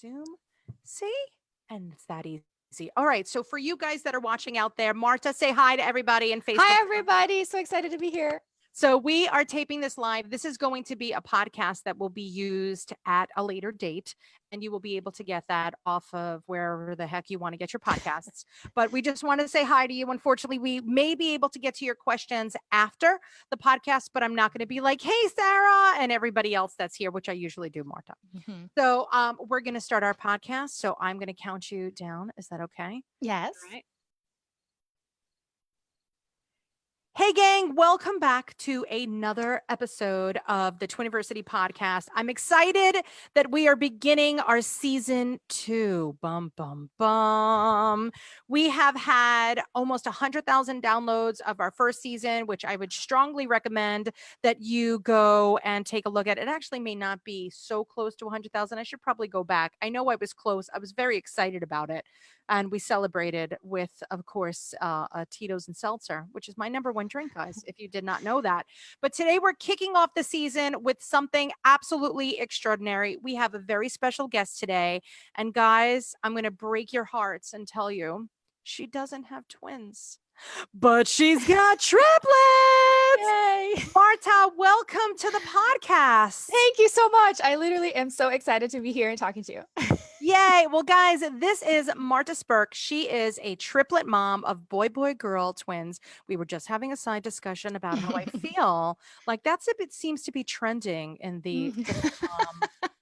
Zoom. See? And it's that easy. All right. So for you guys that are watching out there, Marta, say hi to everybody in Facebook. Hi, everybody. So excited to be here. So we are taping this live. This is going to be a podcast that will be used at a later date, and you will be able to get that off of wherever the heck you want to get your podcasts. But we just want to say hi to you. Unfortunately, we may be able to get to your questions after the podcast, but I'm not going to be like, hey, Sarah, and everybody else that's here, which I usually do, Marta. Mm-hmm. So we're going to start our podcast. So I'm going to count you down. Is that okay? Yes. All right. Hey, gang, welcome back to another episode of the Twiniversity podcast. I'm excited that we are beginning our season 2. Bum, bum, bum. We have had almost 100,000 downloads of our first season, which I would strongly recommend that you go and take a look at. It actually may not be so close to 100,000. I should probably go back. I know I was close. I was very excited about it. And we celebrated with, of course, Tito's and Seltzer, which is my number one drink, guys, if you did not know that. But today we're kicking off the season with something absolutely extraordinary. We have a very special guest today. And guys, I'm going to break your hearts and tell you, she doesn't have twins, but she's got triplets. Yay. Marta, welcome to the podcast. Thank you so much. I literally am so excited to be here and talking to you. Yay. Well, guys, this is Marta Spirk. She is a triplet mom of boy-girl twins. We were just having a side discussion about how I feel like it seems to be trending in the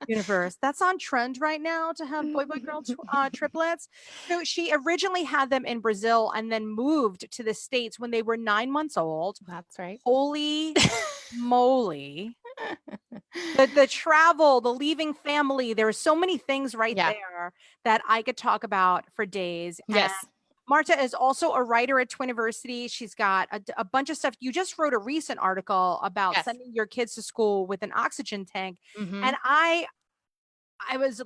universe. That's on trend right now to have boy-girl triplets. So she originally had them in Brazil and then moved to the States when they were 9 months old. That's right. Holy moly. The travel, the leaving family, there are so many things there that I could talk about for days. Yes. And Marta is also a writer at Twiniversity. She's got a bunch of stuff. You just wrote a recent article about sending your kids to school with an oxygen tank. Mm-hmm. And I was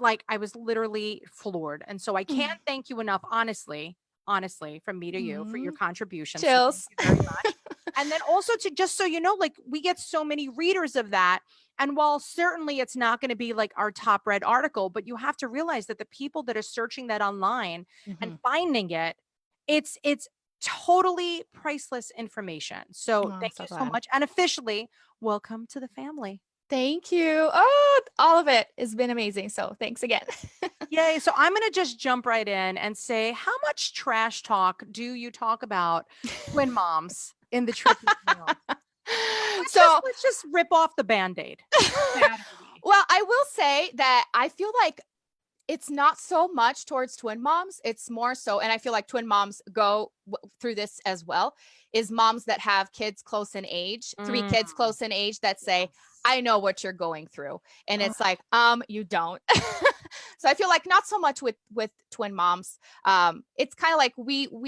literally floored. And so I can't thank you enough, honestly, from me to you for your contributions. Chills. So thank you very much. And then also to just so you know, like we get so many readers of that. And while certainly it's not going to be like our top read article, but you have to realize that the people that are searching that online and finding it, it's totally priceless information. So thank you so much. And officially, welcome to the family. Thank you. Oh, all of it has been amazing. So thanks again. Yay. So I'm going to just jump right in and say, how much trash talk do you talk about twin moms in the triplet world? Let's just rip off the Band-Aid. Well, I will say that I feel like it's not so much towards twin moms. It's more so, and I feel like twin moms go through this as well, is moms that have kids close in age, 3 kids close in age that say, I know what you're going through. And it's like, you don't. So I feel like not so much with twin moms. It's kind of like we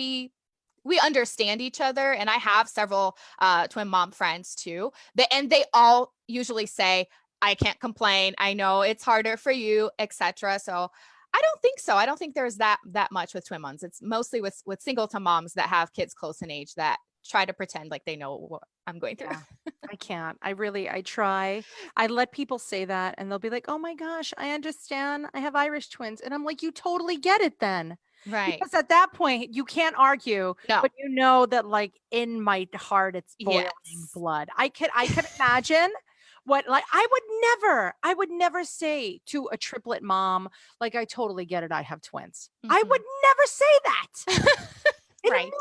understand each other. And I have several twin mom friends too. And they all usually say, I can't complain. I know it's harder for you, etc. So I don't think so. I don't think there's that much with twin moms. It's mostly with singleton moms that have kids close in age that try to pretend like they know what I'm going through. Yeah, I can't. I try. I let people say that and they'll be like, oh my gosh, I understand. I have Irish twins. And I'm like, you totally get it then. Right. Because at that point you can't argue, but you know that like in my heart, it's boiling blood. I could imagine what, like, I would never say to a triplet mom, like, I totally get it. I have twins. I would never say that in a million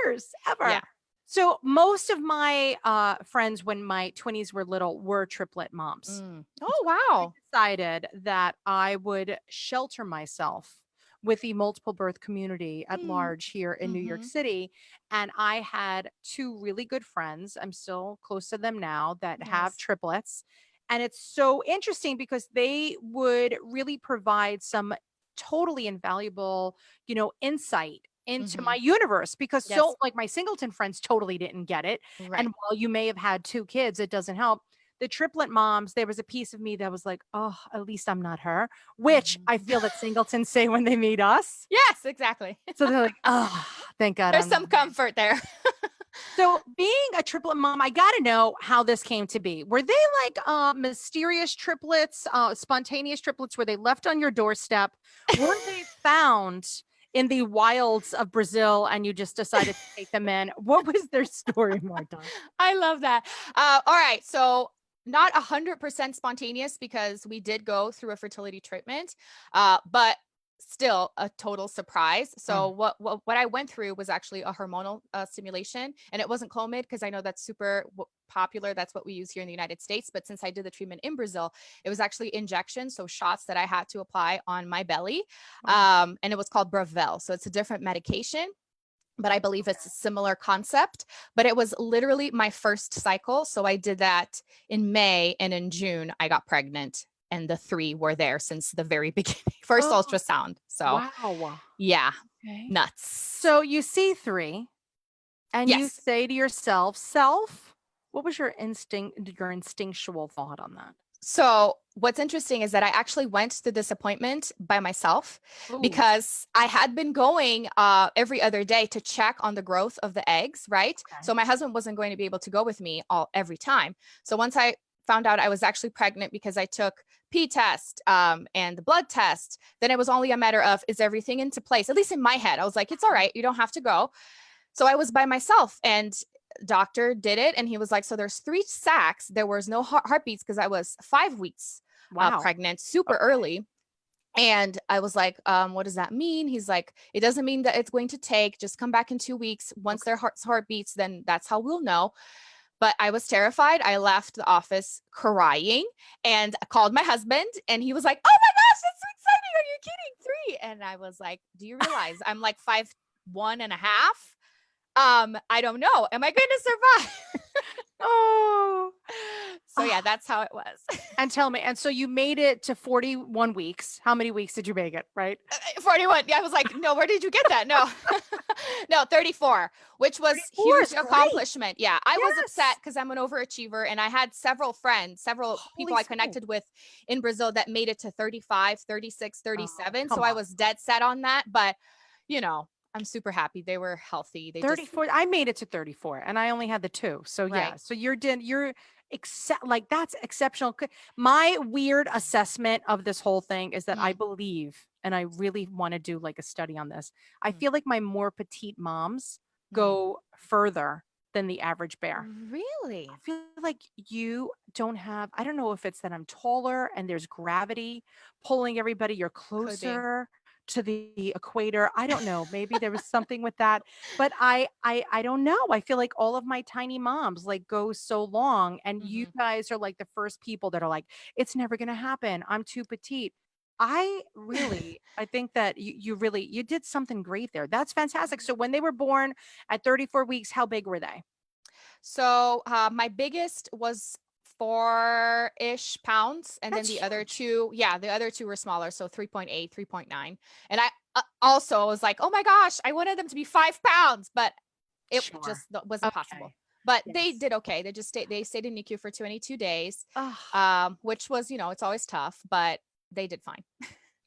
years ever. Yeah. So most of my friends, when my twinnies were little, were triplet moms. Oh, wow. I decided that I would shelter myself with the multiple birth community at large here in New York City. And I had 2 really good friends. I'm still close to them now that have triplets. And it's so interesting because they would really provide some totally invaluable, insight into my universe, because so like my singleton friends totally didn't get it. Right. And while you may have had 2 kids, it doesn't help. The triplet moms, there was a piece of me that was like, oh, at least I'm not her, which I feel that singletons say when they meet us. Yes, exactly. So they're like, oh, thank God. There's some comfort there. So being a triplet mom, I got to know how this came to be. Were they like mysterious triplets, spontaneous triplets? Were they left on your doorstep? Were they found in the wilds of Brazil and you just decided to take them in? What was their story, Marta? I love that. All right. So not 100% spontaneous because we did go through a fertility treatment, but still a total surprise. So what I went through was actually a hormonal stimulation, and it wasn't Clomid because I know that's super popular. That's what we use here in the United States. But since I did the treatment in Brazil, it was actually injections, so shots that I had to apply on my belly, and it was called Bravel. So it's a different medication, but I believe it's a similar concept. But it was literally my first cycle. So I did that in May, and in June, I got pregnant. And the 3 were there since the very beginning. First Oh, ultrasound. So, wow. yeah, Okay. nuts. So you see 3 and you Yes. say to yourself, self, what was your instinctual thought on that? So what's interesting is that I actually went to this appointment by myself Ooh. because I had been going every other day to check on the growth of the eggs, right? Okay. So my husband wasn't going to be able to go with me every time. So once I found out I was actually pregnant because I took pee test and the blood test, then it was only a matter of, is everything into place? At least in my head, I was like, it's all right, you don't have to go. So I was by myself, and doctor did it, and he was like, so there's 3 sacs. There was no heartbeats because I was 5 weeks pregnant, super early. And I was like, what does that mean? He's like, it doesn't mean that it's going to take, just come back in 2 weeks. Once their heart beats, then that's how we'll know. But I was terrified. I left the office crying and I called my husband, and he was like, oh my gosh, that's so exciting. Are you kidding? 3. And I was like, do you realize I'm like 5'1.5"? I don't know. Am I going to survive? Oh. So yeah, that's how it was. And tell me, and so you made it to 41 weeks. How many weeks did you make it, right? 41. Yeah, I was like, no, where did you get that? No. No, 34, which was 34 is huge accomplishment. Yeah, I was Yes. upset because I'm an overachiever, and I had several friends, several people I smokes. connected with in Brazil that made it to 35, 36, 37. come So I on. was dead set on that, but you know, I'm super happy. They were healthy. They just 34. I made it to 34 and I only had the 2. So yeah. right. So you're like that's exceptional. My weird assessment of this whole thing is that I believe, and I really want to do like a study on this. I feel like my more petite moms go further than the average bear. Really? I feel like you don't have, I don't know if it's that I'm taller and there's gravity pulling everybody, you're Could be. closer to the equator. I don't know. Maybe there was something with that, but I don't know. I feel like all of my tiny moms like go so long, and you guys are like the first people that are like, it's never going to happen. I'm too petite. I think that you did something great there. That's fantastic. So when they were born at 34 weeks, how big were they? So my biggest was 4-ish pounds, and That's then the other huge. 2, the other 2 were smaller, so 3.8, 3.9. And I also was like, oh my gosh, I wanted them to be 5 pounds, but it Sure. just wasn't possible. Okay. But they Yes. did okay. They stayed in NICU for 22 days, Ugh. which was, it's always tough, but they did fine.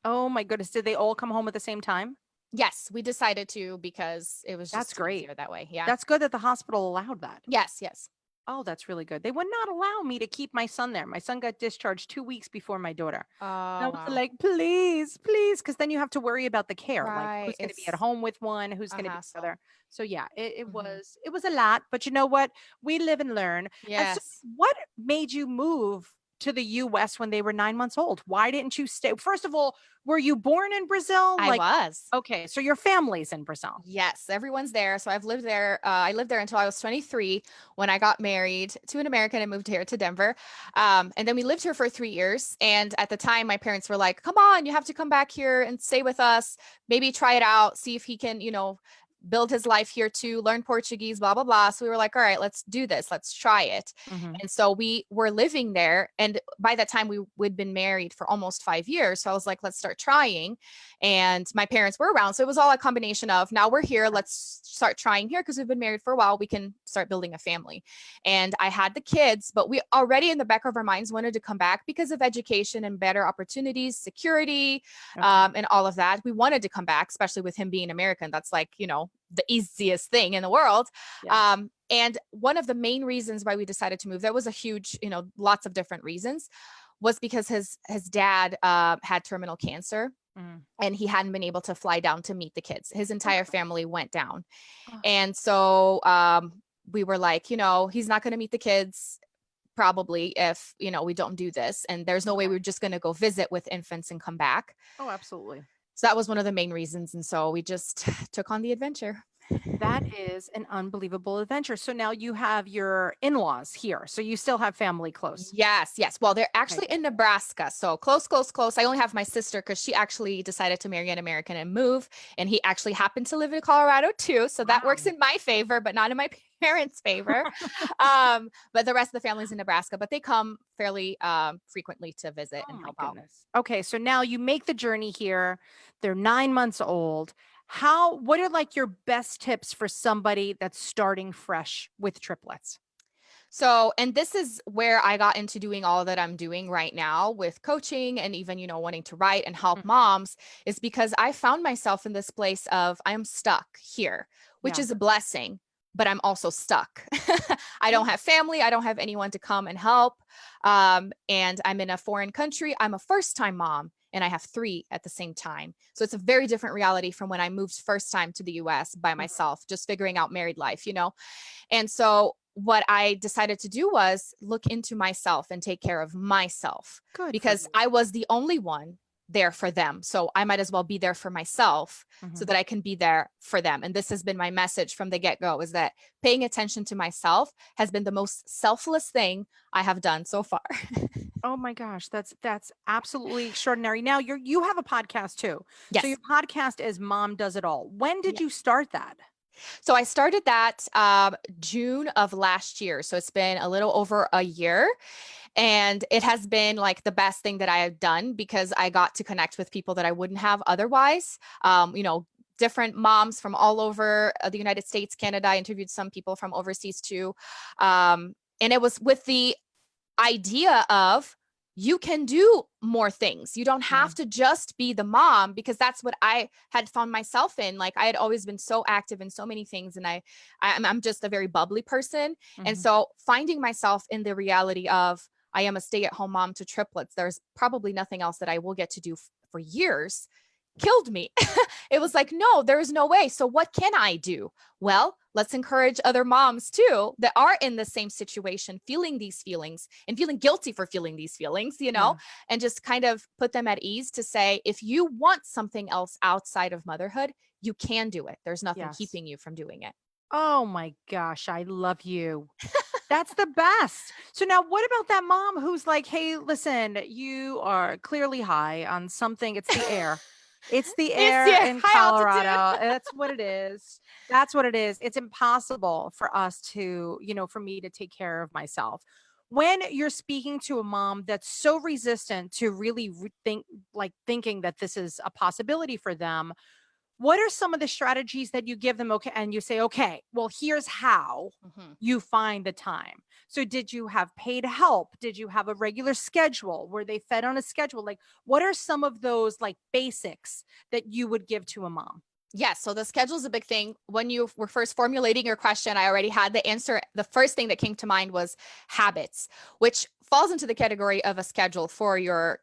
Oh my goodness. Did they all come home at the same time? Yes, we decided to because it was That's just great. easier that way. Yeah. That's good that the hospital allowed that. Yes, yes. Oh, that's really good. They would not allow me to keep my son there. My son got discharged 2 weeks before my daughter. And I Oh, was wow. like, please, please, because then you have to worry about the care, like Right. who's going to be at It's home with one, who's a going to be the hassle. other. So yeah, it Mhm. was a lot, but you know what? We live and learn. And so Yes. what made you move to the US when they were 9 months old? Why didn't you stay? First of all, were you born in Brazil? I Like, was. okay, so your family's in Brazil. Yes, everyone's there. So I've lived there. I lived there until I was 23 when I got married to an American and moved here to Denver. And then we lived here for 3 years. And at the time, my parents were like, come on, you have to come back here and stay with us. Maybe try it out, see if he can, build his life here too, learn Portuguese, blah, blah, blah. So we were like, all right, let's do this. Let's try it. Mhm. And so we were living there. And by that time, we'd been married for almost 5 years. So I was like, let's start trying. And my parents were around. So it was all a combination of now we're here. Let's start trying here because we've been married for a while. We can start building a family. And I had the kids, but we already in the back of our minds wanted to come back because of education and better opportunities, security, Okay. and all of that. We wanted to come back, especially with him being American. That's like, the easiest thing in the world. Yes. And one of the main reasons why we decided to move, there was a huge, lots of different reasons, was because his dad had terminal cancer. And he hadn't been able to fly down to meet the kids. His entire family went down. And so we were like, he's not going to meet the kids probably if, we don't do this. And there's no way we're just going to go visit with infants and come back. Oh, absolutely. So that was one of the main reasons. And so we just took on the adventure. That is an unbelievable adventure. So now you have your in-laws here. So you still have family close. Yes. Well, they're actually in Nebraska. So close. I only have my sister because she actually decided to marry an American and move. And he actually happened to live in Colorado too. So that works in my favor, but not in my parents' favor. But the rest of the family's in Nebraska, but they come fairly frequently to visit and help out. Okay. So now you make the journey here. They're 9 months old. What are like your best tips for somebody that's starting fresh with triplets? So, and this is where I got into doing all that I'm doing right now with coaching and even, wanting to write and help moms, is because I found myself in this place of I'm stuck here, which is a blessing, but I'm also stuck. I don't have family. I don't have anyone to come and help. And I'm in a foreign country. I'm a first-time mom. And I have 3 at the same time. So it's a very different reality from when I moved first time to the US by myself, just figuring out married life, And so what I decided to do was look into myself and take care of myself. Good, because I was the only one there for them. So I might as well be there for myself so that I can be there for them. And this has been my message from the get-go, is that paying attention to myself has been the most selfless thing I have done so far. Oh my gosh, that's absolutely extraordinary. Now you have a podcast too. Yes. So your podcast is Mom Does It All. When did you start that? So I started that June of last year. So it's been a little over a year. And it has been like the best thing that I have done, because I got to connect with people that I wouldn't have otherwise. Different moms from all over the United States, Canada. I interviewed some people from overseas too. And it was with the idea of, you can do more things. You don't have to just be the mom, because that's what I had found myself in. Like, I had always been so active in so many things, and I'm just a very bubbly person. And so finding myself in the reality of, I am a stay-at-home mom to triplets, there's probably nothing else that I will get to do for years, killed me. It was like, no, there is no way. So what can I do? Well, let's encourage other moms too that are in the same situation, feeling these feelings and feeling guilty for feeling these feelings, and just kind of put them at ease to say, if you want something else outside of motherhood, you can do it. There's nothing keeping you from doing it. Oh my gosh, I love you. That's the best. So now what about that mom who's like, hey, listen, you are clearly high on something. It's the air. It's the air in Colorado. That's what it is. That's what it is. It's impossible for us to, for me to take care of myself. When you're speaking to a mom that's so resistant to really thinking that this is a possibility for them, what are some of the strategies that you give them? Okay. And you say, okay, well, here's how you find the time. So did you have paid help? Did you have a regular schedule? Were they fed on a schedule? Like, what are some of those like basics that you would give to a mom? Yes. So the schedule is a big thing. When you were first formulating your question, I already had the answer. The first thing that came to mind was habits, which falls into the category of a schedule for your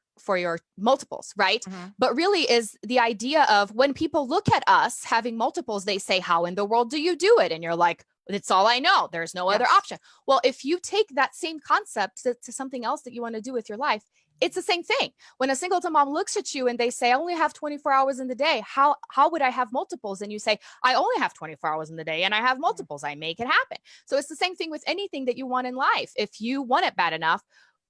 multiples, right? But really is the idea of, when people look at us having multiples, they say, how in the world do you do it? And you're like, it's all I know. There's no other option. Well, if you take that same concept to something else that you want to do with your life, it's the same thing. When a singleton mom looks at you and they say, I only have 24 hours in the day, how would I have multiples? And you say, I only have 24 hours in the day and I have multiples. I make it happen. So it's the same thing with anything that you want in life. If you want it bad enough,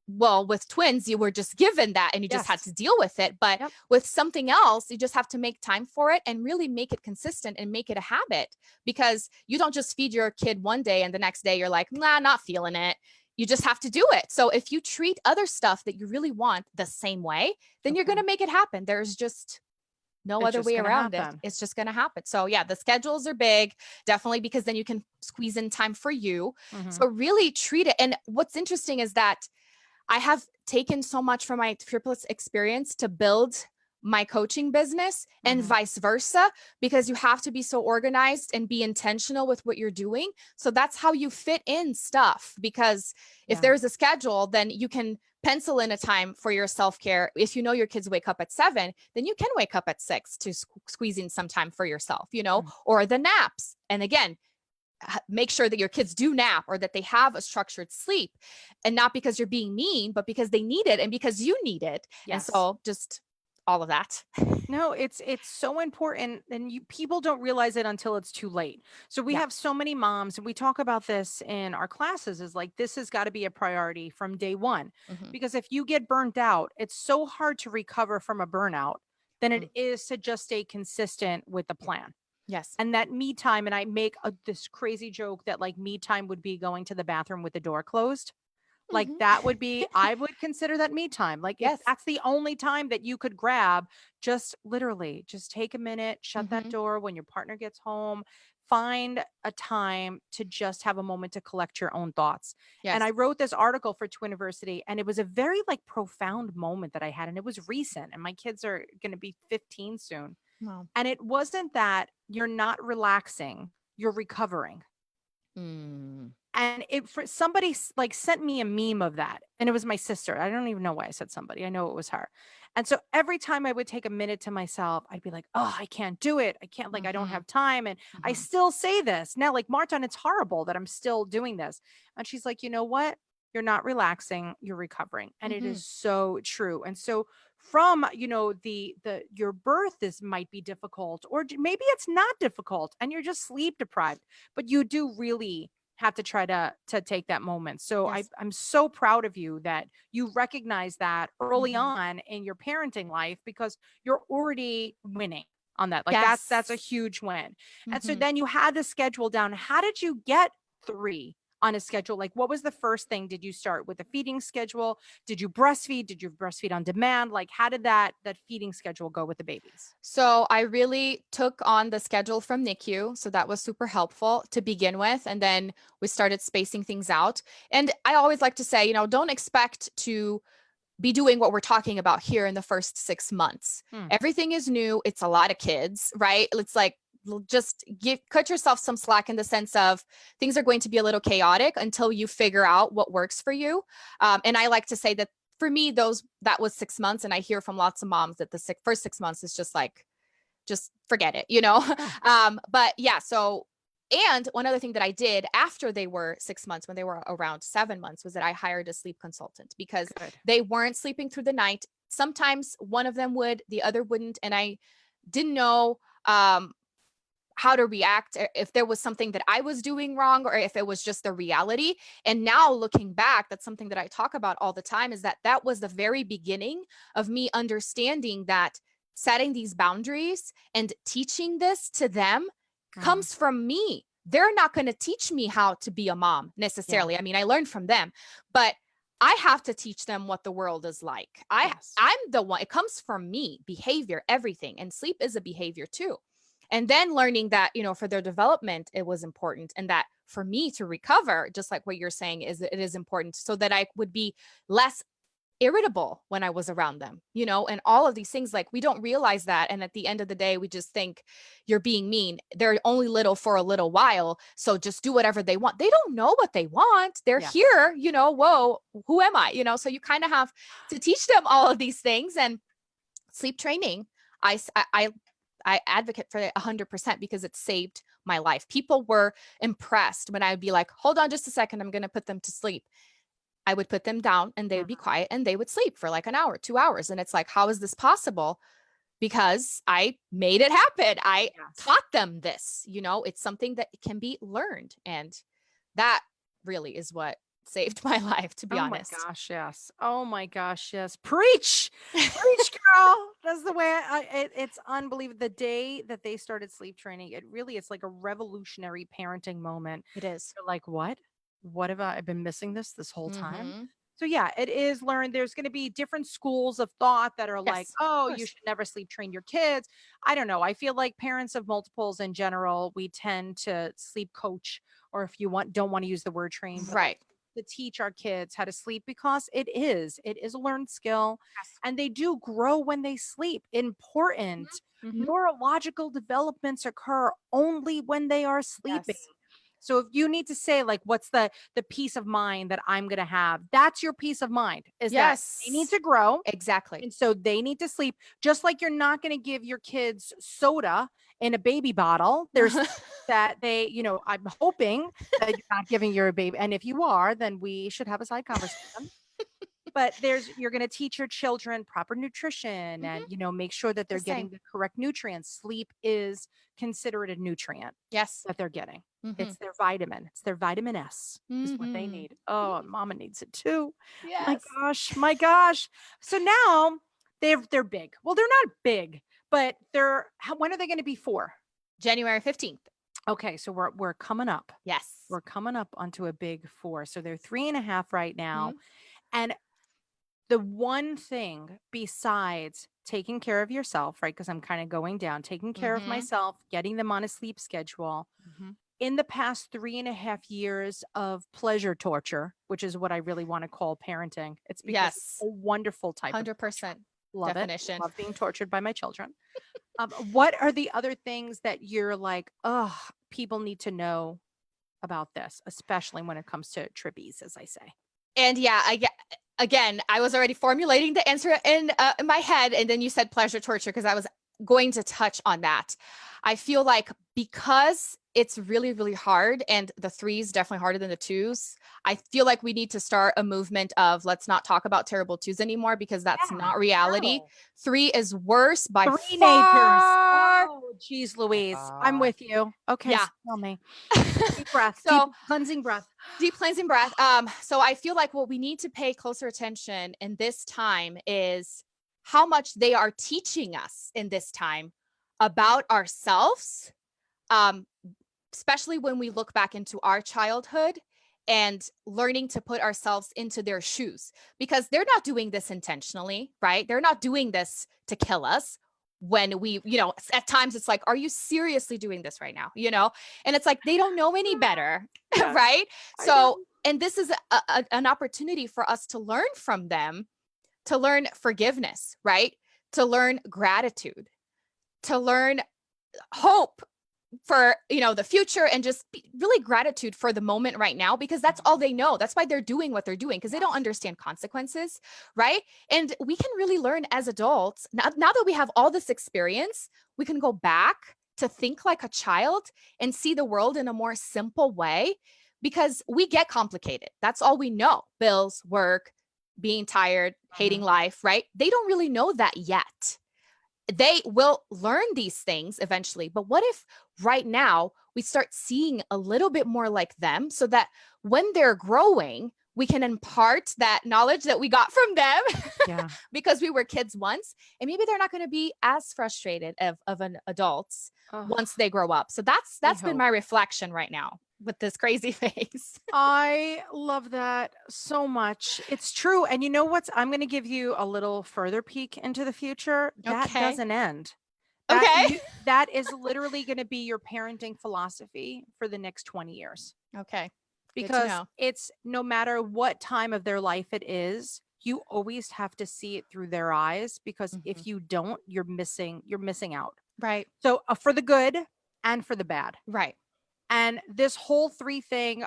well, with twins, you were just given that and you just had to deal with it. But with something else, you just have to make time for it and really make it consistent and make it a habit, because you don't just feed your kid one day and the next day you're like, nah, not feeling it. You just have to do it. So if you treat other stuff that you really want the same way, then you're going to make it happen. There's just no other way around it. It's just going to happen. So yeah, the schedules are big, definitely, because then you can squeeze in time for you. So really treat it. And what's interesting is that I have taken so much from my triplets experience to build my coaching business and vice versa, because you have to be so organized and be intentional with what you're doing. So that's how you fit in stuff, because if there's a schedule, then you can pencil in a time for your self-care. If you know your kids wake up at 7, then you can wake up at 6 to squeeze in some time for yourself, or the naps. And again, make sure that your kids do nap, or that they have a structured sleep, and not because you're being mean, but because they need it and because you need it. And so just all of that. No, it's so important, and people don't realize it until it's too late. So we have so many moms, and we talk about this in our classes, is like, this has got to be a priority from day one, because if you get burnt out, it's so hard to recover from a burnout than it is to just stay consistent with the plan. Yes. And that me time, and I make this crazy joke that like me time would be going to the bathroom with the door closed. Like that would be, I would consider that me time. Like if that's the only time that you could grab, just literally just take a minute, shut that door when your partner gets home, find a time to just have a moment to collect your own thoughts. Yes. And I wrote this article for Twiniversity, and it was a very like profound moment that I had, and it was recent, and my kids are going to be 15 soon. Wow. And it wasn't that you're not relaxing, you're recovering. And for somebody like sent me a meme of that, and it was my sister. I don't even know why I said somebody. I know it was her. And so every time I would take a minute to myself, I'd be like, oh, I can't do it. I can't, like, I don't have time. And I still say this now, like, Marta, and it's horrible that I'm still doing this. And she's like, you know what? You're not relaxing, you're recovering. And it is so true. And so from, your birth might be difficult, or maybe it's not difficult and you're just sleep deprived, but you do really have to try to take that moment. So I'm so proud of you that you recognize that early on in your parenting life, because you're already winning on that. Like that's a huge win. And so then you had the schedule down. How did you get 3 on a schedule? Like, what was the first thing? Did you start with a feeding schedule? Did you breastfeed? Did you breastfeed on demand? Like, how did that feeding schedule go with the babies? So I really took on the schedule from NICU. So that was super helpful to begin with. And then we started spacing things out. And I always like to say, don't expect to be doing what we're talking about here in the first 6 months. Everything is new. It's a lot of kids, right? It's like, just cut yourself some slack, in the sense of things are going to be a little chaotic until you figure out what works for you. And I like to say that for me, that was 6 months. And I hear from lots of moms that the first 6 months is just like, just forget it, But yeah, so, and one other thing that I did after they were 6 months, when they were around 7 months, was that I hired a sleep consultant, because they weren't sleeping through the night. Sometimes one of them would, the other wouldn't. And I didn't know, how to react, if there was something that I was doing wrong, or if it was just the reality. And now looking back, that's something that I talk about all the time, is that was the very beginning of me understanding that setting these boundaries and teaching this to them comes from me. They're not going to teach me how to be a mom necessarily. I mean, I learned from them, but I have to teach them what the world is like. I'm the one, it comes from me, behavior, everything. And sleep is a behavior too. And then learning that, for their development, it was important. And that for me to recover, just like what you're saying, it is important, so that I would be less irritable when I was around them, and all of these things. Like, we don't realize that. And at the end of the day, we just think, you're being mean. They're only little for a little while, so just do whatever they want. They don't know what they want. They're here, whoa, who am I? So you kind of have to teach them all of these things. And sleep training, I advocate for it 100%, because it saved my life. People were impressed when I would be like, hold on just a second, I'm going to put them to sleep. I would put them down and they would be quiet and they would sleep for like an hour, 2 hours. And it's like, how is this possible? Because I made it happen. I taught them this, it's something that can be learned. And that really is what saved my life, to be honest. Oh my gosh, yes. Oh my gosh, yes. Preach, girl. That's the way it's unbelievable. The day that they started sleep training, it's like a revolutionary parenting moment. It is. You're like, what have I been missing this whole time? So yeah, it is learned. There's going to be different schools of thought that are like, oh, you should never sleep train your kids. I don't know. I feel like parents of multiples in general, we tend to sleep coach, or if you don't want to use the word train, right. to teach our kids how to sleep because it is a learned skill, Yes. and they do grow when they sleep. Important. Mhm. Neurological developments occur only when they are sleeping. Yes. So if you need to say like what's the peace of mind that I'm going to have, that's your peace of mind, is that they need Yes. to grow, Exactly. and so they need to sleep. Just like you're not going to give your kids soda in a baby bottle. There's that they, I'm hoping that you're not giving your baby, and if you are, then we should have a side conversation. But you're going to teach your children proper nutrition, and Mhm. make sure that they're The getting same. the correct nutrients. Sleep is considered a nutrient Yes. that they're getting. Mhm. It's their vitamin. It's their vitamin S is what they Mhm. need. Oh, and mama needs it too. My Yes. gosh, my gosh. So now they're big. Well, they're not big, but when are they going to be 4? January 15th. Okay, so we're coming up. Yes. We're coming up onto a big 4. So they're 3.5 right now. Mhm. And the one thing besides taking care of yourself, right? Because I'm kind of going down, taking care of Mhm. myself, getting them on a sleep schedule. Mhm. In the past 3.5 years of pleasure torture, which is what I really want to call parenting, it's because it's Yes. a wonderful type of torture. 100% Love it. definition. Love being tortured by my children. What are the other things that you're like, oh, people need to know about this, especially when it comes to trippies, as I say? And yeah, again, I was already formulating the answer in my head, and then you said pleasure torture because I was going to touch on that. I feel like because it's really, really hard, and the 3s definitely harder than the 2s. I feel like we need to start a movement of let's not talk about terrible 2s anymore because that's Yeah, not reality. no. 3 is worse by Teenagers. far. Oh, geez, Louise. I'm with you. Okay, Yeah. so tell me. Deep breath, deep So cleansing breath. deep cleansing breath. So I feel like what we need to pay closer attention in this time is how much they are teaching us in this time about ourselves, um, especially when we look back into our childhood and learning to put ourselves into their shoes, because they're not doing this intentionally, right? They're not doing this to kill us. When we, at times it's like, are you seriously doing this right now? And it's like, they don't know any better, Yes, right? I know. So, and this is an opportunity for us to learn from them, to learn forgiveness, right? To learn gratitude, to learn hope for the future, and just really gratitude for the moment right now, because that's all they know. That's why they're doing what they're doing, because they don't understand consequences, right? And we can really learn as adults now that we have all this experience. We can go back to think like a child and see the world in a more simple way, because we get complicated. That's all we know: bills, work, being tired, hating life, right? They don't really know that yet. They will learn these things eventually. But what if right now we start seeing a little bit more like them, so that when they're growing, we can impart that knowledge that we got from them Yeah. because we were kids once, and maybe they're not going to be as frustrated of an adults Ugh, once they grow up. So that's we been hope. my reflection right now with this crazy face. I love that so much. It's true. And you know what's I'm going to give you a little further peek into the future. That Okay. doesn't end. Okay. That is literally going to be your parenting philosophy for the next 20 years. Okay. Good to Because know. it's no matter what time of their life it is, you always have to see it through their eyes, because Mhm. if you don't, you're missing out. Right. So for the good and for the bad. Right. And this whole 3 thing,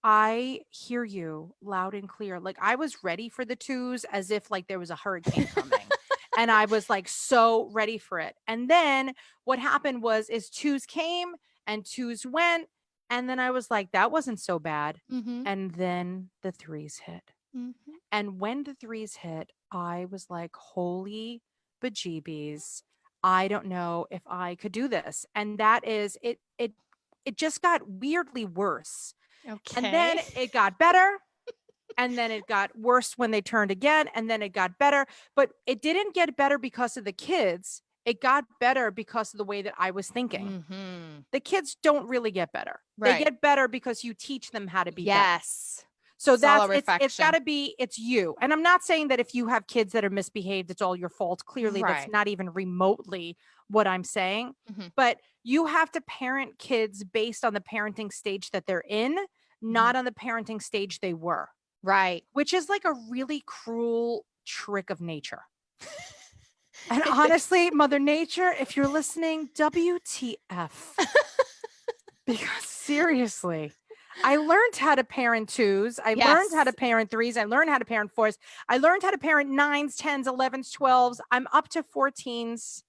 I hear you loud and clear. Like I was ready for the 2s as if like there was a hurricane coming. And I was like so ready for it. And then what happened is 2s came and 2s went. And then I was like, that wasn't so bad. Mhm. And then the 3s hit. Mhm. And when the 3s hit, I was like, holy bejeebies. I don't know if I could do this. And that is it just got weirdly worse. And then Okay. it got better. And then it got worse when they turned again. And then it got better. But it didn't get better because of the kids. It got better because of the way that I was thinking. Mhm. The kids don't really get better. They Right. get better because you teach them how to be better. Yes. So It's all a it's got reflection. to be, it's you. And I'm not saying that if you have kids that are misbehaved, it's all your fault. Clearly, that's Right. not even remotely what I'm saying. Mhm. But you have to parent kids based on the parenting stage that they're in, not on the parenting stage they were, Right. which is like a really cruel trick of nature. And honestly, Mother Nature, if you're listening, WTF. Because seriously, I learned how to parent twos. I learned how to Yes. parent threes. I learned how to parent fours. I learned how to parent nines, 10s, 11s, 12s. I'm up to 14s.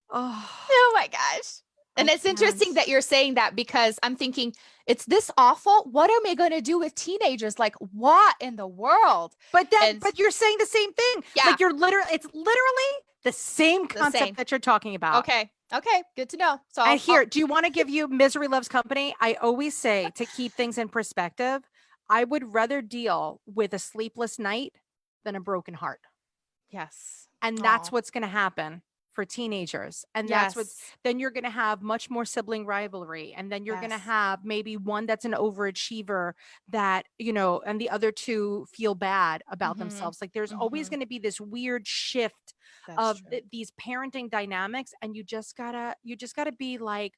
Oh, Oh my gosh. And I it's interesting can't. that you're saying that because I'm thinking it's this awful. What am I going to do with teenagers? Like, what in the world? And But you're saying the same thing. yeah, Like it's literally the same the same. concept that you're talking about. Okay. Okay. Good to know. So And here, do you want to give you misery loves company? I always say to keep things in perspective, I would rather deal with a sleepless night than a broken heart. yes. And that's Aw. what's going to happen for teenagers. And that's what, Yes. then you're going to have much more sibling rivalry. And then you're going to Yes. have maybe one that's an overachiever that, and the other two feel bad about Mhm. themselves. Like there's always Mhm. going to be this weird shift That's of true. these parenting dynamics. And you just gotta be like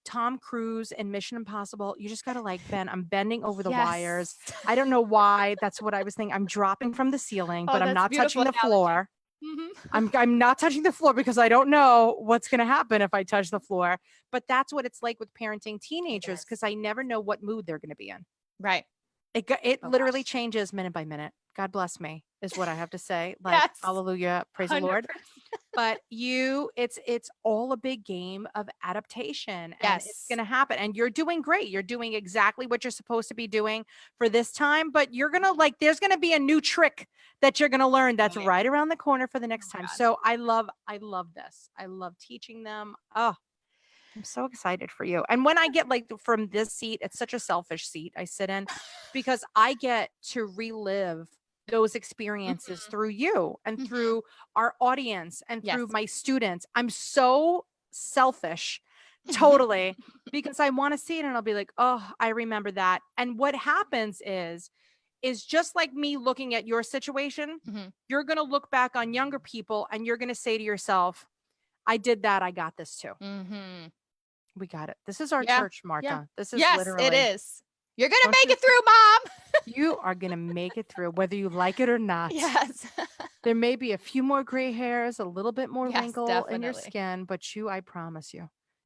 Tom Cruise in Mission Impossible. You just gotta like bend. I'm bending over the wires. Yes. I don't know why. That's what I was thinking. I'm dropping from the ceiling, Oh, but I'm that's a not beautiful touching the analogy. floor. Mhm. I'm not touching the floor because I don't know what's going to happen if I touch the floor. But that's what it's like with parenting It teenagers is. because I never know what mood they're going to be in. Right. It Oh literally gosh. changes minute by minute. God bless me is what I have to say. Like Yes. hallelujah, praise the Lord. 100%. But it's all a big game of adaptation and it's Yes. going to happen and you're doing great. You're doing exactly what you're supposed to be doing for this time, but you're going to like there's going to be a new trick that you're going to learn that's Right. right around the corner for the Oh next my time. gosh. So I love this. I love teaching them. Oh, I'm so excited for you. And when I get like from this seat, it's such a selfish seat I sit in because I get to relive those experiences Mhm. through you and Mhm. through our audience and through Yes. my students. I'm so selfish, totally, because I want to see it and I'll be like, oh, I remember that. And what happens is just like me looking at your situation, Mhm. you're going to look back on younger people and you're going to say to yourself, I did that. I got this too. Mhm. We got it. This is our Yeah. church, Yeah. Marta. This is Yes, it literally, is. You're gonna don't make you? it through, mom. You are going to make it through, whether you like it or not. Yes. There may be a few more gray hairs, a little bit more Yes, wrinkle in your definitely. skin, but I promise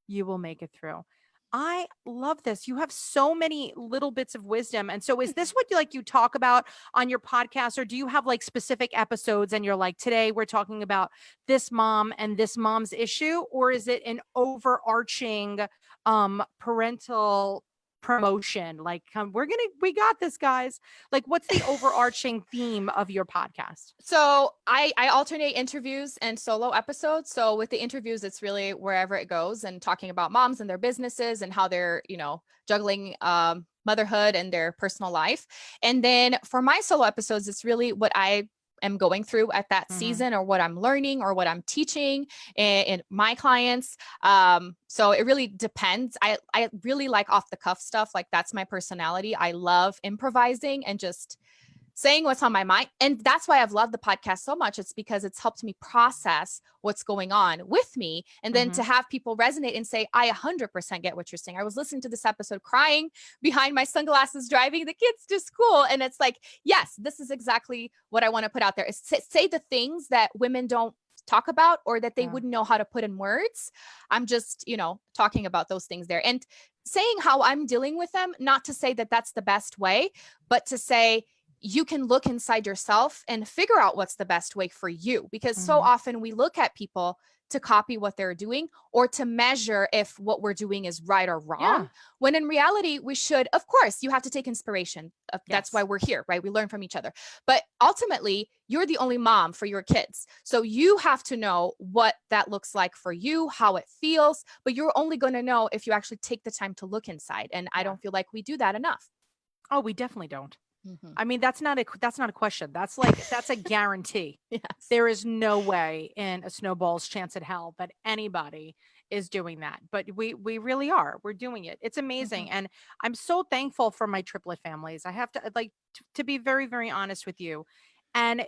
you will make it through. I love this. You have so many little bits of wisdom. And so is this what you talk about on your podcast or do you have like specific episodes and you're like today we're talking about this mom and this mom's issue or is it an overarching parental promotion like we got this guys like what's the overarching theme of your podcast? So I alternate interviews and solo episodes. So with the interviews, it's really wherever it goes and talking about moms and their businesses and how they're, juggling motherhood and their personal life. And then for my solo episodes, it's really what I am going through at that Mm-hmm. season or what I'm learning or what I'm teaching in my clients. So it really depends. I really like off the cuff stuff. Like that's my personality. I love improvising and just saying what's on my mind. And that's why I've loved the podcast so much. It's because it's helped me process what's going on with me. And then Mm-hmm. to have people resonate and say, I 100% get what you're saying. I was listening to this episode crying behind my sunglasses, driving the kids to school. And it's like, yes, this is exactly what I want to put out there is say the things that women don't talk about or that they Yeah. wouldn't know how to put in words. I'm just, talking about those things there and saying how I'm dealing with them, not to say that that's the best way, but to say, you can look inside yourself and figure out what's the best way for you. Because so Mm-hmm. often we look at people to copy what they're doing or to measure if what we're doing is right or wrong. Yeah. When in reality, we should, of course, you have to take inspiration. That's why Yes. we're here, right? We learn from each other. But ultimately, you're the only mom for your kids. So you have to know what that looks like for you, how it feels. But you're only going to know if you actually take the time to look inside. And I Yeah. don't feel like we do that enough. Oh, we definitely don't. Mhm. I mean, that's not a question. That's a guarantee. Yes. There is no way in a snowball's chance at hell that anybody is doing that. But we really are. We're doing it. It's amazing. Mhm. And I'm so thankful for my triplet families. I have to to be very, very honest with you. And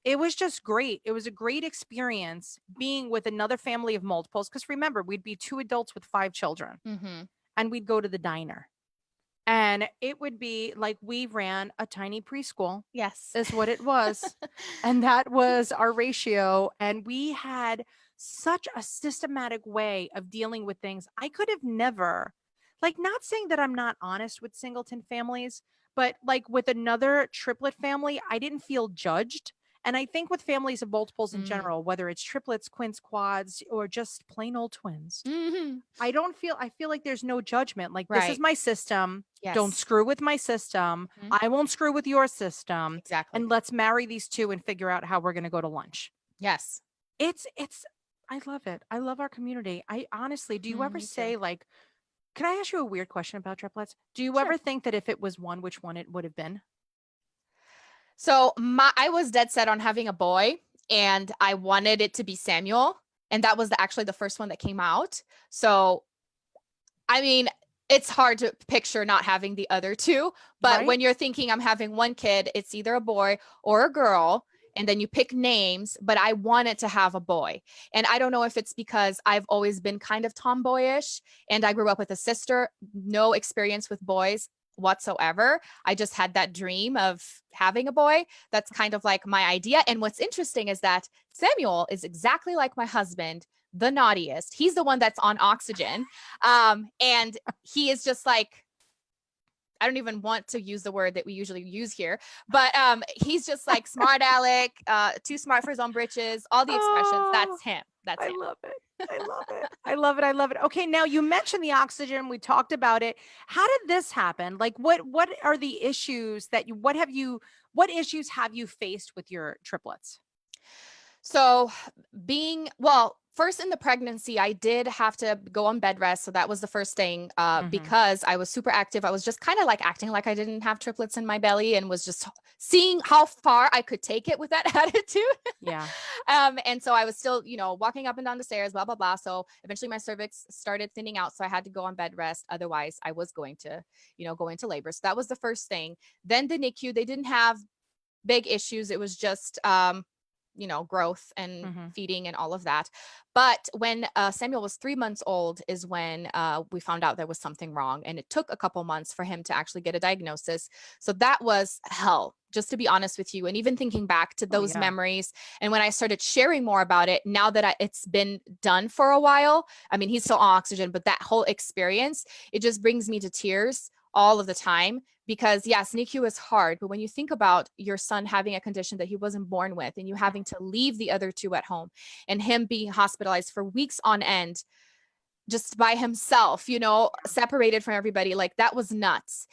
it was just great. It was a great experience being with another family of multiples. Because remember, we'd be two adults with five children Mhm. and we'd go to the diner And it would be like we ran a tiny preschool, Yes. is what it was. And that was our ratio. And we had such a systematic way of dealing with things. I could have never, like, not saying that I'm not honest with singleton families, but like with another triplet family, I didn't feel judged. And I think with families of multiples in Mm. general, whether it's triplets, quins, quads, or just plain old twins, Mhm. I feel like there's no judgment. Like, this is Right. my system. Don't Yes. screw with my system. Mhm. I won't screw with your system. Exactly. And let's marry these two and figure out how we're going to go to lunch. Yes. It's I love it. I love our community. I honestly, do you ever Me too. say, like, can I ask you a weird question about triplets? Do you Sure. ever think that if it was one, which one it would have been? So I was dead set on having a boy, and I wanted it to be Samuel, and that was actually the first one that came out. So I mean, it's hard to picture not having the other two, but Right? when you're thinking I'm having one kid, it's either a boy or a girl, and then you pick names, but I wanted to have a boy. And I don't know if it's because I've always been kind of tomboyish and I grew up with a sister, no experience with boys whatsoever. I just had that dream of having a boy. That's kind of like my idea. And what's interesting is that Samuel is exactly like my husband, the naughtiest. He's the one that's on oxygen. And he is just like, I don't even want to use the word that we usually use here, but he's just like smart aleck, too smart for his own britches, all the expressions. Oh, That's him. That's I him. love it. I love it. I love it. I love it. Okay, now you mentioned the oxygen. We talked about it. How did this happen? Like, what are the issues that you what issues have you faced with your triplets? So well, first in the pregnancy, I did have to go on bed rest. So that was the first thing Mhm. because I was super active. I was just kind of like acting like I didn't have triplets in my belly and was just seeing how far I could take it with that attitude. Yeah. And so I was still, walking up and down the stairs, blah, blah, blah. So eventually my cervix started thinning out. So I had to go on bed rest. Otherwise, I was going to, go into labor. So that was the first thing. Then the NICU, they didn't have big issues. It was just, growth and Mhm. feeding and all of that. But when Samuel was 3 months old is when we found out there was something wrong. And it took a couple months for him to actually get a diagnosis. So that was hell, just to be honest with you. And even thinking back to Oh those yeah. memories, and when I started sharing more about it, now that it's been done for a while, I mean, he's still on oxygen, but that whole experience, it just brings me to tears all of the time because yes, NICU is hard, but when you think about your son having a condition that he wasn't born with and you having to leave the other two at home and him being hospitalized for weeks on end just by himself, separated from everybody, like that was nuts.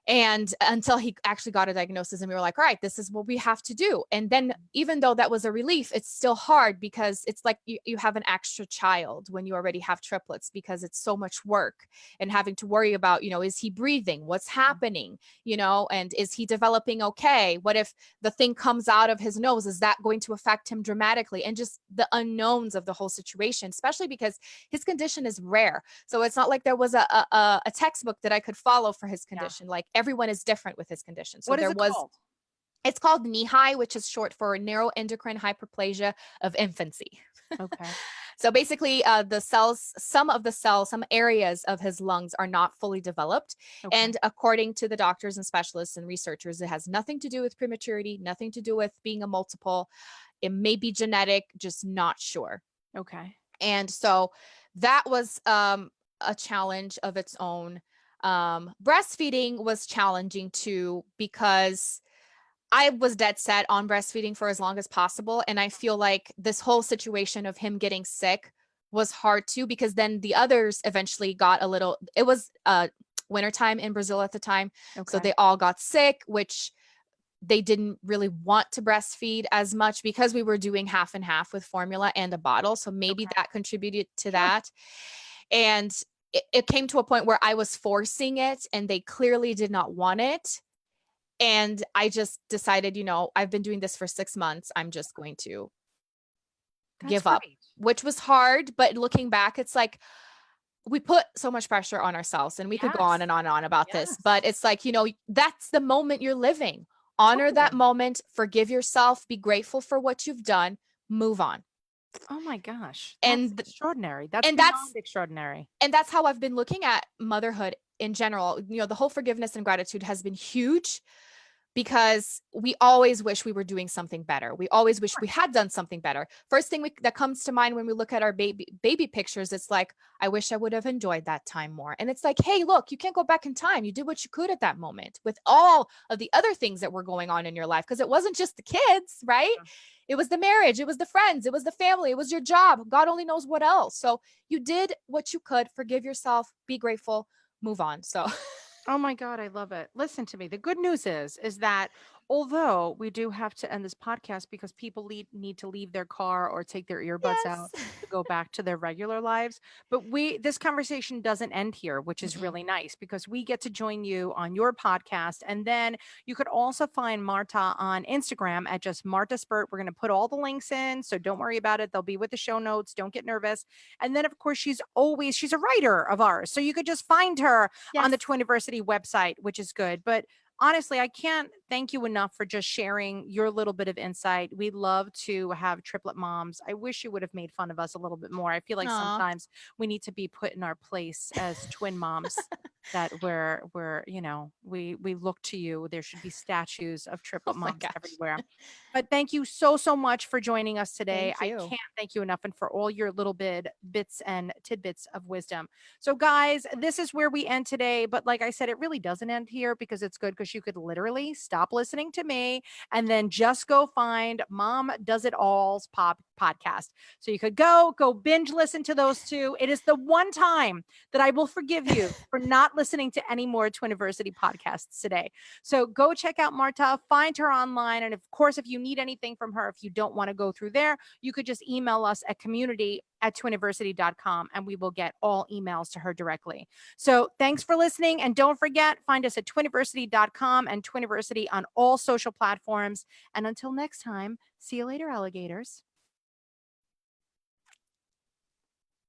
And until he actually got a diagnosis and we were like, all right, this is what we have to do. And then even though that was a relief, it's still hard because it's like you have an extra child when you already have triplets because it's so much work and having to worry about, is he breathing? What's happening? And is he developing okay? What if the thing comes out of his nose? Is that going to affect him dramatically? And just the unknowns of the whole situation, especially because his condition is rare. So it's not like there was a textbook that I could follow for his Yeah. condition. Like everyone is different with his condition. So What is there it was, called? it's called NEHI, which is short for neuroendocrine hyperplasia of infancy. Okay. So basically, the cells, some areas of his lungs are not fully developed. Okay. And according to the doctors and specialists and researchers, it has nothing to do with prematurity, nothing to do with being a multiple. It may be genetic, just not sure. Okay. And so that was a challenge of its own. Breastfeeding was challenging too because I was dead set on breastfeeding for as long as possible. And I feel like this whole situation of him getting sick was hard too, because then the others eventually got it was wintertime in Brazil at the time. So Okay. they all got sick, which they didn't really want to breastfeed as much because we were doing half and half with formula and a bottle. So maybe Okay. that contributed to Sure. that. And it came to a point where I was forcing it and they clearly did not want it. And I just decided, I've been doing this for 6 months. I'm just going to That's give up, great. which was hard. But looking back, it's like we put so much pressure on ourselves and we could go on Yes. and on and on about this. Yes. But it's like, that's the moment you're living. Honor that Totally. moment, forgive yourself, be grateful for what you've done, move on. Oh my gosh. That's And extraordinary. That's and beyond that's extraordinary. and that's how I've been looking at motherhood in general, the whole forgiveness and gratitude has been huge because we always wish we were doing something better. We always wish we had done something better. First thing that comes to mind when we look at our baby pictures, it's like, I wish I would have enjoyed that time more. And it's like, hey, look, you can't go back in time. You did what you could at that moment with all of the other things that were going on in your life, because it wasn't just the kids, right? It was the marriage, it was the friends, it was the family, it was your job. God only knows what else. So you did what you could. Forgive yourself, be grateful, move on. So Oh my God, I love it. Listen to me. The good news is that although we do have to end this podcast because people need to leave their car or take their earbuds out yes. to go back to their regular lives, but this conversation doesn't end here, which is Mm-mm. really nice because we get to join you on your podcast. And then you could also find Marta on Instagram at just Marta Spurt. We're going to put all the links in, so don't worry about it. They'll be with the show notes. Don't get nervous. And then of course she's a writer of ours. So you could just find her on Yes. the Twiniversity website, which is good. But honestly, I can't thank you enough for just sharing your little bit of insight. We love to have triplet moms. I wish you would have made fun of us a little bit more. I feel like Aw. sometimes we need to be put in our place as twin moms. That we look to you. There should be statues of Oh triplet my moms gosh. everywhere. But thank you so much for joining us today. Thank I you. can't thank you enough, and for all your little bits and tidbits of wisdom. So, guys, this is where we end today. But like I said, it really doesn't end here because it's good because you could literally stop listening to me and then just go find Mom Does It All's podcast. So you could go binge listen to those two. It is the one time that I will forgive you for not listening to any more Twiniversity podcasts today. So go check out Marta, find her online. And of course, if you need anything from her, if you don't want to go through there, you could just email us at community@twiniversity.com and we will get all emails to her directly. So thanks for listening. And don't forget, find us at twiniversity.com and Twiniversity on all social platforms. And until next time, see you later, alligators.